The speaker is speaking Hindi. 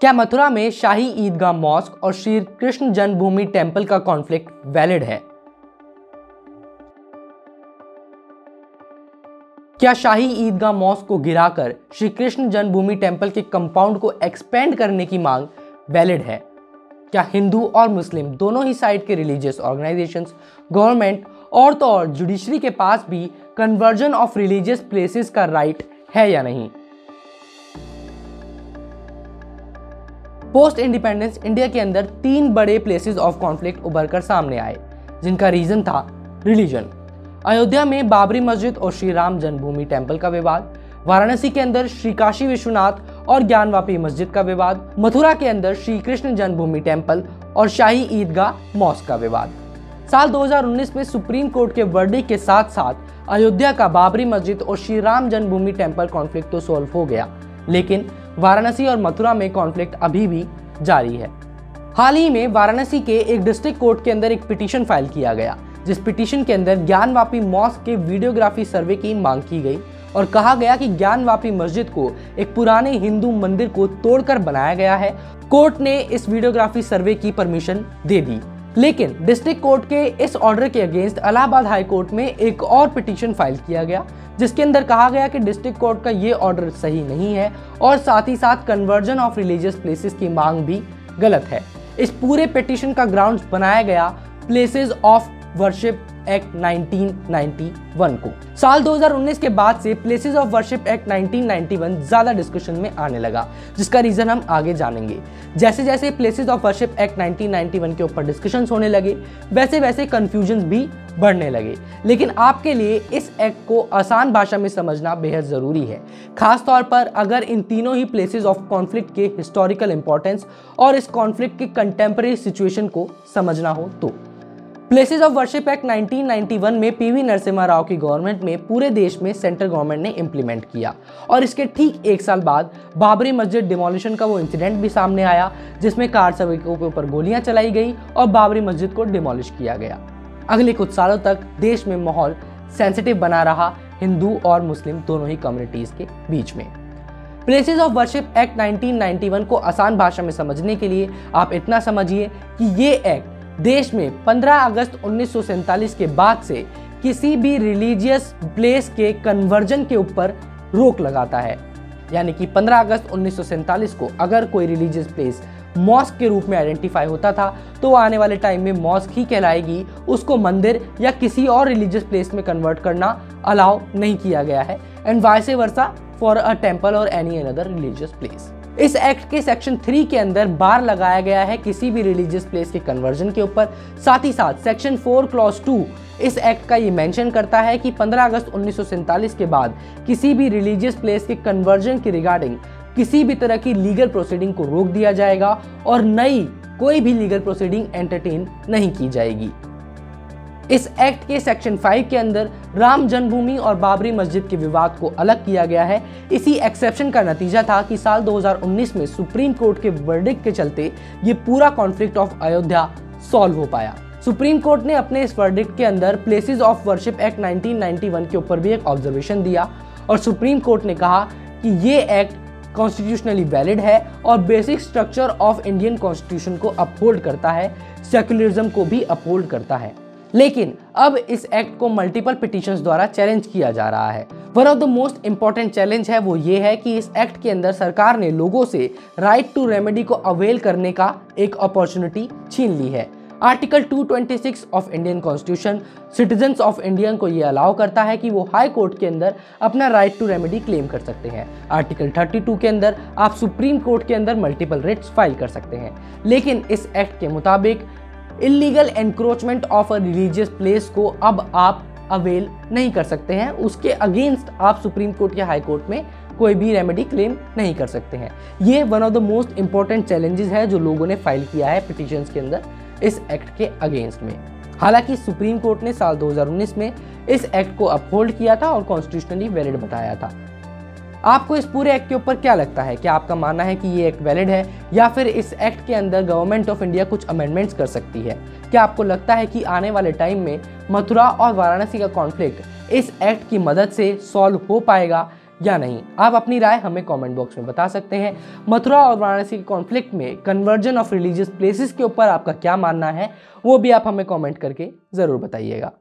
क्या मथुरा में शाही ईदगाह मॉस्क और श्री कृष्ण जन्मभूमि टेम्पल का कॉन्फ्लिक्ट वैलिड है? क्या शाही ईदगाह मॉस्क को गिराकर श्री कृष्ण जन्मभूमि टेम्पल के कंपाउंड को एक्सपेंड करने की मांग वैलिड है? क्या हिंदू और मुस्लिम दोनों ही साइड के रिलीजियस ऑर्गेनाइजेशंस, गवर्नमेंट और तो और जुडिशरी के पास भी कन्वर्जन ऑफ रिलीजियस प्लेसेस का राइट है या नहीं? पोस्ट इंडिपेंडेंस इंडिया के अंदर 3 बड़े प्लेसेस ऑफ कॉन्फ्लिक्ट उभरकर सामने आए, जिनका रीजन था रिलीजन। अयोध्या में बाबरी मस्जिद और श्री राम जन्मभूमि टेम्पल का विवाद, वाराणसी के अंदर श्री काशी विश्वनाथ और ज्ञानवापी मस्जिद का विवाद, मथुरा के अंदर श्री कृष्ण जन्मभूमि टेम्पल और शाही ईदगाह मॉस्क का विवाद। साल 2019 में सुप्रीम कोर्ट के वर्डिक्ट के साथ साथ अयोध्या का बाबरी मस्जिद और श्री राम जन्मभूमि टेम्पल कॉन्फ्लिक्ट तो सॉल्व हो गया, लेकिन वाराणसी और मथुरा में कॉन्फ्लिक्ट अभी भी जारी है। हाल ही में वाराणसी के एक डिस्ट्रिक्ट कोर्ट के अंदर एक पिटीशन फाइल किया गया, जिस पिटीशन के अंदर ज्ञानवापी मॉस्क के वीडियोग्राफी सर्वे की मांग की गई और कहा गया कि ज्ञानवापी मस्जिद को एक पुराने हिंदू मंदिर को तोड़कर बनाया गया है। कोर्ट ने इस वीडियोग्राफी सर्वे की परमिशन दे दी, लेकिन डिस्ट्रिक्ट कोर्ट के इस ऑर्डर के अगेंस्ट इलाहाबाद हाई कोर्ट में एक और पिटीशन फाइल किया गया, जिसके अंदर कहा गया कि डिस्ट्रिक्ट कोर्ट का ये ऑर्डर सही नहीं है और साथ ही साथ कन्वर्जन ऑफ रिलीजियस प्लेसेस की मांग भी गलत है। इस पूरे पिटीशन का ग्राउंड्स बनाया गया प्लेसेस ऑफ वर्शिप एक्ट 1991 को। साल 2019 के बाद से प्लेसेस ऑफ वर्शिप एक्ट 1991 ज्यादा डिस्कशन में आने लगा, जिसका रीजन हम आगे जानेंगे। जैसे जैसे प्लेसेस ऑफ वर्शिप एक्ट 1991 के ऊपर डिस्कशंस होने लगे, वैसे वैसे कंफ्यूजन भी बढ़ने लगे। लेकिन आपके लिए इस एक्ट को आसान भाषा में समझना बेहद जरूरी है, खास तौर पर अगर इन तीनों ही प्लेसेस ऑफ कॉन्फ्लिक्ट के हिस्टोरिकल इंपॉर्टेंस और इस कॉन्फ्लिक्ट के कंटेम्परेरी सिचुएशन को समझना हो तो। प्लेसेस ऑफ वर्शिप एक्ट 1991 में पीवी नरसिम्हा राव की गवर्नमेंट में पूरे देश में सेंट्रल गवर्नमेंट ने इंप्लीमेंट किया और इसके ठीक 1 साल बाद बाबरी मस्जिद डिमोलिशन का वो इंसिडेंट भी सामने आया, जिसमें कार सवारों के ऊपर गोलियां चलाई गई और बाबरी मस्जिद को डिमोलिश किया गया। अगले कुछ सालों तक देश में माहौल सेंसिटिव बना रहा हिंदू और मुस्लिम दोनों ही कम्युनिटीज के बीच में। प्लेसेस ऑफ वर्शिप एक्ट 1991 को आसान भाषा में समझने के लिए आप इतना समझिए कि ये एक्ट देश में 15 अगस्त 1947 के बाद से किसी भी रिलीजियस प्लेस के कन्वर्जन के ऊपर रोक लगाता है। यानी कि 15 अगस्त 1947 को अगर कोई रिलीजियस प्लेस मॉस्क के रूप में आइडेंटिफाई होता था तो आने वाले टाइम में मॉस्क ही कहलाएगी, उसको मंदिर या किसी और रिलीजियस प्लेस में कन्वर्ट करना अलाउ नहीं किया गया है, and vice versa for a temple और एनी अनदर रिलीजियस प्लेस। इस एक्ट के सेक्शन 3 के अंदर बार लगाया गया है किसी भी रिलीजियस प्लेस के कन्वर्जन के ऊपर। साथ ही साथ सेक्शन 4 क्लॉज 2 इस एक्ट का ये मेंशन करता है कि 15 अगस्त 1947 के बाद किसी भी रिलीजियस प्लेस के कन्वर्जन के रिगार्डिंग किसी भी तरह की लीगल प्रोसीडिंग को रोक दिया जाएगा और नई कोई भी लीगल प्रोसीडिंग एंटरटेन नहीं की जाएगी। इस एक्ट के सेक्शन 5 के अंदर राम जन्मभूमि और बाबरी मस्जिद के विवाद को अलग किया गया है। इसी एक्सेप्शन का नतीजा था कि साल 2019 में सुप्रीम कोर्ट के वर्डिक्ट के चलते ये पूरा कॉन्फ्लिक्ट ऑफ अयोध्या सॉल्व हो पाया। सुप्रीम कोर्ट ने अपने इस वर्डिक्ट के अंदर प्लेसेस ऑफ वर्शिप एक्ट 1991 के ऊपर भी एक ऑब्जर्वेशन दिया और सुप्रीम कोर्ट ने कहा कि ये एक्ट कॉन्स्टिट्यूशनली वैलिड है और basic structure of Indian constitution को अपहोल्ड करता है, सेक्युलरिज्म को भी अपहोल्ड करता है। लेकिन अब इस एक्ट को मल्टीपल पिटीशंस द्वारा चैलेंज किया जा रहा है। One of the most important challenge है वो ये है कि इस एक्ट के अंदर सरकार ने लोगों से राइट टू रेमेडी को अवेल करने का एक अपॉर्चुनिटी छीन ली है। Article 226 of Indian constitution citizens of Indian को ये अलाउ करता है कि वो हाई कोर्ट के अंदर अपना राइट टू रेमेडी क्लेम कर सकते हैं। आर्टिकल 32 के अंदर आप सुप्रीम कोर्ट के अंदर मल्टीपल रिट्स फाइल कर सकते हैं। लेकिन इस एक्ट के मुताबिक illegal encroachment of a religious place को अब आप अवेल नहीं कर सकते हैं, उसके अगेंस्ट आप सुप्रीम कोर्ट या हाई कोर्ट में कोई भी रेमेडी क्लेम नहीं कर सकते हैं। ये one of the most important challenges है जो लोगों ने फाइल किया है पिटीशंस के अंदर इस एक्ट के अगेंस्ट में। हालांकि सुप्रीम कोर्ट ने साल 2019 में इस एक्ट को अपहोल्ड किया था और कॉन्स्टिट्यूशनली वैलिड बताया था। आपको इस पूरे एक्ट के ऊपर क्या लगता है? क्या आपका मानना है कि ये एक्ट वैलिड है या फिर इस एक्ट के अंदर गवर्नमेंट ऑफ इंडिया कुछ अमेंडमेंट्स कर सकती है? क्या आपको लगता है कि आने वाले टाइम में मथुरा और वाराणसी का कॉन्फ्लिक्ट इस एक्ट की मदद से सॉल्व हो पाएगा या नहीं? आप अपनी राय हमें कमेंट बॉक्स में बता सकते हैं। मथुरा और वाराणसी के कॉन्फ्लिक्ट में कन्वर्जन ऑफ रिलीजियस प्लेसेस के ऊपर आपका क्या मानना है, वो भी आप हमें कमेंट करके ज़रूर बताइएगा।